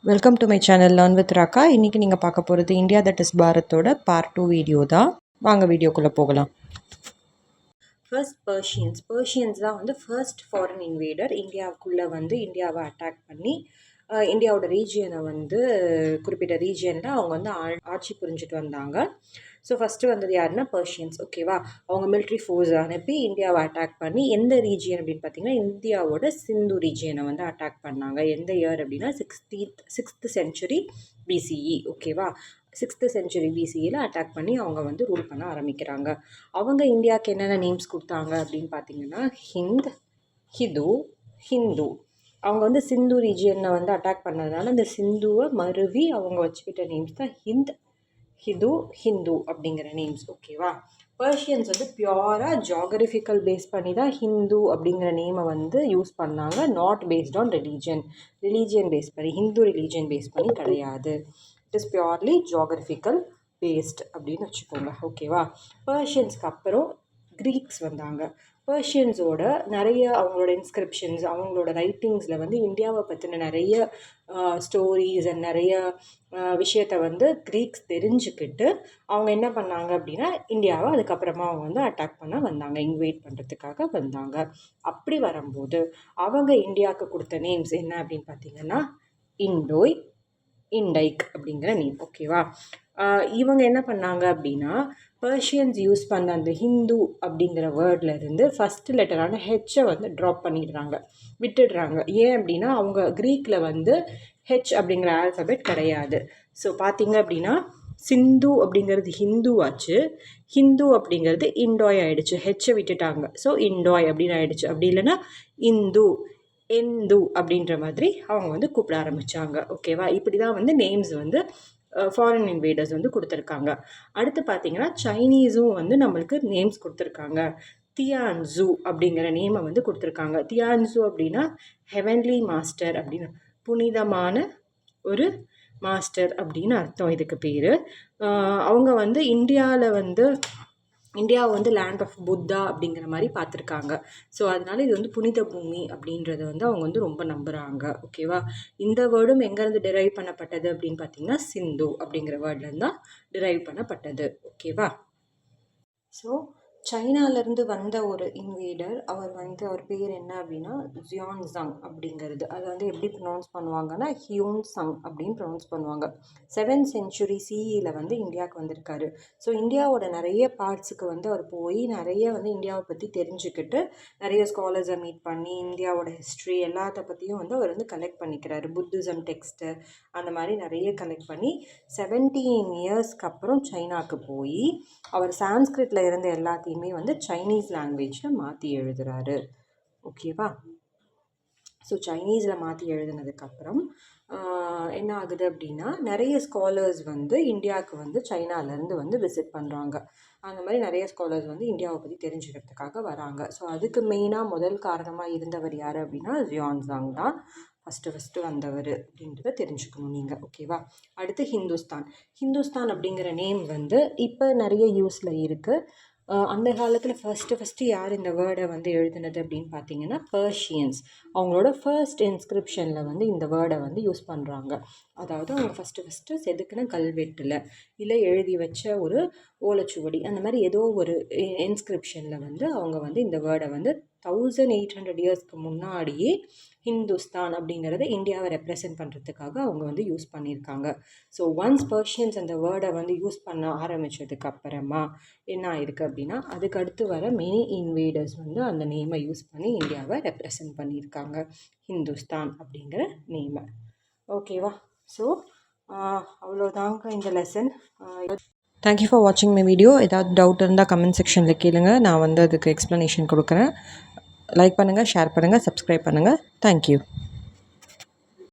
Welcome to my channel learn with Rakka. இன்றைக்கி நீங்கள் பார்க்க போகிறது இந்தியா தட் இஸ் பாரத்தோட பார்ட் 2 வீடியோ தான். வாங்க வீடியோக்குள்ளே போகலாம். ஃபர்ஸ்ட் பர்ஷியன்ஸ் தான் வந்து ஃபர்ஸ்ட் ஃபாரின் இன்வேடர் இந்தியாவுக்குள்ளே வந்து இந்தியாவை அட்டாக் பண்ணி இந்தியாவோட ரீஜியனை வந்து குறிப்பிட்ட ரீஜியனில் அவங்க வந்து ஆட்சி புரிஞ்சுட்டு வந்தாங்க. ஸோ ஃபஸ்ட்டு வந்தது யாருன்னா பர்ஷியன்ஸ். ஓகேவா, அவங்க மிலிட்ரி ஃபோர்ஸ் அனுப்பி இந்தியாவை அட்டாக் பண்ணி எந்த ரீஜியன் அப்படின்னு பார்த்தீங்கன்னா இந்தியாவோட சிந்து ரீஜியனை வந்து அட்டாக் பண்ணாங்க. எந்த இயர் அப்படின்னா சிக்ஸ்த் சென்ச்சுரி பிசிஇ. ஓகேவா, 6th century பிசியில் அட்டாக் பண்ணி அவங்க வந்து ரூல் பண்ண ஆரம்பிக்கிறாங்க. அவங்க இந்தியாவுக்கு என்னென்ன நேம்ஸ் கொடுத்தாங்க அப்படின்னு பார்த்தீங்கன்னா ஹிந்து. அவங்க வந்து சிந்து ரீஜியனை வந்து அட்டாக் பண்ணதுனால அந்த சிந்துவை மருவி அவங்க வச்சுக்கிட்ட நேம்ஸ் தான் ஹிந்து அப்படிங்கிற நேம்ஸ். ஓகேவா, பர்ஷியன்ஸ் வந்து பியூராக ஜியாகிரபிக்கல் பேஸ் பண்ணி தான் ஹிந்து அப்படிங்கிற நேமை வந்து யூஸ் பண்ணாங்க. Not based on religion base பண்ணி, ஹிந்து ரிலீஜியன் பேஸ் பண்ணி கிடையாது. It is purely geographical based அப்படின்னு வச்சுக்கோங்க. ஓகேவா, பர்ஷியன்ஸ்க்கு அப்புறம் க்ரீக்ஸ் வந்தாங்க. பர்ஷியன்ஸோட நிறைய அவங்களோட இன்ஸ்கிரிப்ஷன்ஸ், அவங்களோட ரைட்டிங்ஸில் வந்து இந்தியாவை பற்றின நிறைய ஸ்டோரிஸ் அண்ட் நிறைய விஷயத்தை வந்து க்ரீக்ஸ் தெரிஞ்சுக்கிட்டு அவங்க என்ன பண்ணாங்க அப்படின்னா இந்தியாவை அதுக்கப்புறமா அவங்க வந்து அட்டாக் பண்ண வந்தாங்க, இன்வைட் பண்ணுறதுக்காக வந்தாங்க. அப்படி வரும்போது அவங்க இந்தியாவுக்கு கொடுத்த நேம்ஸ் என்ன அப்படின்னு பார்த்தீங்கன்னா இண்டைக் அப்படிங்கிற நேம். ஓகேவா, இவங்க என்ன பண்ணாங்க அப்படின்னா பர்ஷியன்ஸ் யூஸ் பண்ண அந்த ஹிந்து அப்படிங்கிற வேர்ட்லேருந்து ஃபஸ்ட்டு லெட்டரான ஹெச்சை வந்து ட்ராப் விட்டுடுறாங்க. ஏன் அப்படின்னா அவங்க க்ரீக்கில் வந்து ஹெச் அப்படிங்கிற ஆல்ஃபபெட் கிடையாது. ஸோ பார்த்தீங்க அப்படின்னா சிந்து அப்படிங்கிறது ஹிந்து அப்படிங்கிறது இண்டோய் ஆகிடுச்சு, ஹெச்சை விட்டுட்டாங்க. ஸோ இண்டோய் அப்படின்னு ஆகிடுச்சு. அப்படி இல்லைன்னா எந்து அப்படின்ற மாதிரி அவங்க வந்து கூப்பிட ஆரம்பித்தாங்க. ஓகேவா, இப்படி தான் வந்து நேம்ஸ் வந்து ஃபாரின் இன்வேடர்ஸ் வந்து கொடுத்துருக்காங்க. அடுத்து பார்த்தீங்கன்னா சைனீஸும் வந்து நம்மளுக்கு நேம்ஸ் கொடுத்துருக்காங்க. தியான்சு அப்படிங்கிற நேமை வந்து கொடுத்துருக்காங்க. தியான்சு அப்படின்னா ஹெவன்லி மாஸ்டர் அப்படின்னு, புனிதமான ஒரு மாஸ்டர் அப்படின்னு அர்த்தம் இதுக்கு பேர். அவங்க வந்து இந்தியாவை வந்து லேண்ட் ஆஃப் புத்தா அப்படிங்கிற மாதிரி பார்த்துருக்காங்க. ஸோ அதனால இது வந்து புனித பூமி அப்படின்றத வந்து அவங்க வந்து ரொம்ப நம்புகிறாங்க. ஓகேவா, இந்த வேர்டும் எங்கேருந்து டிரைவ் பண்ணப்பட்டது அப்படின்னு பார்த்தீங்கன்னா சிந்து அப்படிங்கிற வேர்ட்லேருந்து தான் டிரைவ் பண்ணப்பட்டது. ஓகேவா, ஸோ சைனாலேருந்து வந்த ஒரு இன்வேடர், அவர் பேர் என்ன அப்படின்னா ஜியான்சாங் அப்படிங்கிறது. அதை வந்து எப்படி ப்ரொனவுன்ஸ் பண்ணுவாங்கன்னா ஹியூன்சங் அப்படின்னு ப்ரொனவுன்ஸ் பண்ணுவாங்க. 7th century சிஇயில் வந்து இந்தியாவுக்கு வந்திருக்காரு. ஸோ இந்தியாவோட நிறைய பார்ட்ஸுக்கு வந்து அவர் போய் நிறைய வந்து இந்தியாவை பற்றி தெரிஞ்சுக்கிட்டு நிறைய ஸ்காலர்ஸை மீட் பண்ணி இந்தியாவோட ஹிஸ்ட்ரி எல்லாத்த பற்றியும் வந்து அவர் வந்து கலெக்ட் பண்ணிக்கிறாரு. புத்திசம் டெக்ஸ்ட்டு அந்த மாதிரி நிறைய கலெக்ட் பண்ணி 17 இயர்ஸ்க்கு அப்புறம் சைனாவுக்கு போய் அவர் சான்ஸ்கிரிட்டில் இருந்த எல்லாத்தையுமே வந்து சைனீஸ் லாங்குவேஜில் மாற்றி எழுதுகிறாரு. ஓகேவா, ஸோ சைனீஸில் மாற்றி எழுதுனதுக்கப்புறம் என்ன ஆகுது அப்படின்னா நிறைய ஸ்காலர்ஸ் வந்து இந்தியாவுக்கு வந்து சைனாலேருந்து வந்து விசிட் பண்ணுறாங்க. அந்த மாதிரி நிறைய ஸ்காலர்ஸ் வந்து இந்தியாவை பற்றி தெரிஞ்சுக்கிறதுக்காக வராங்க. ஸோ அதுக்கு மெயினாக முதல் காரணமாக இருந்தவர் யார் அப்படின்னா ஜியான்சாங் தான் ஃபஸ்ட்டு வந்தவர் அப்படின்றத தெரிஞ்சுக்கணும் நீங்கள். ஓகேவா, அடுத்து ஹிந்துஸ்தான் அப்படிங்கிற நேம் வந்து இப்போ நிறைய யூஸில் இருக்குது. அந்த காலத்தில் ஃபஸ்ட்டு யார் இந்த வேர்டை வந்து எழுதுனது அப்படின்னு பார்த்தீங்கன்னா பர்ஷியன்ஸ். அவங்களோட ஃபர்ஸ்ட் இன்ஸ்கிரிப்ஷனில் வந்து இந்த வேர்டை வந்து யூஸ் பண்ணுறாங்க. அதாவது அவங்க ஃபஸ்ட்டு செதுக்கின கல்வெட்டில் இல்லை எழுதி வச்ச ஒரு ஓலைச்சுவடி அந்த மாதிரி ஏதோ ஒரு இன்ஸ்கிரிப்ஷனில் வந்து அவங்க வந்து இந்த வேர்டை வந்து 1800 இயர்ஸ்க்கு முன்னாடியே ஹிந்துஸ்தான் அப்படிங்கிறத இந்தியாவை ரெப்ரசன்ட் பண்ணுறதுக்காக அவங்க வந்து யூஸ் பண்ணியிருக்காங்க. ஸோ ஒன்ஸ் பர்ஷியன்ஸ் அந்த வேர்டை வந்து யூஸ் பண்ண ஆரம்பித்ததுக்கு அப்புறமா என்ன ஆயிருக்கு அப்படின்னா அதுக்கு அடுத்து வர மெனி இன்வேடர்ஸ் வந்து அந்த நேமை யூஸ் பண்ணி இந்தியாவை ரெப்ரசன்ட் பண்ணியிருக்காங்க, ஹிந்துஸ்தான் அப்படிங்கிற நேமை. ஓகேவா, ஸோ அவ்வளோதாங்க இந்த லெசன். தேங்க்யூ ஃபார் வாட்சிங் மை வீடியோ. ஏதாவது டவுட் இருந்தால் கமெண்ட் செக்ஷனில் கேளுங்க, நான் வந்து அதுக்கு எக்ஸ்ப்ளனேஷன் கொடுக்குறேன். லைக் பண்ணுங்கள், ஷேர் பண்ணுங்கள், சப்ஸ்கிரைப் பண்ணுங்கள். தேங்க்யூ.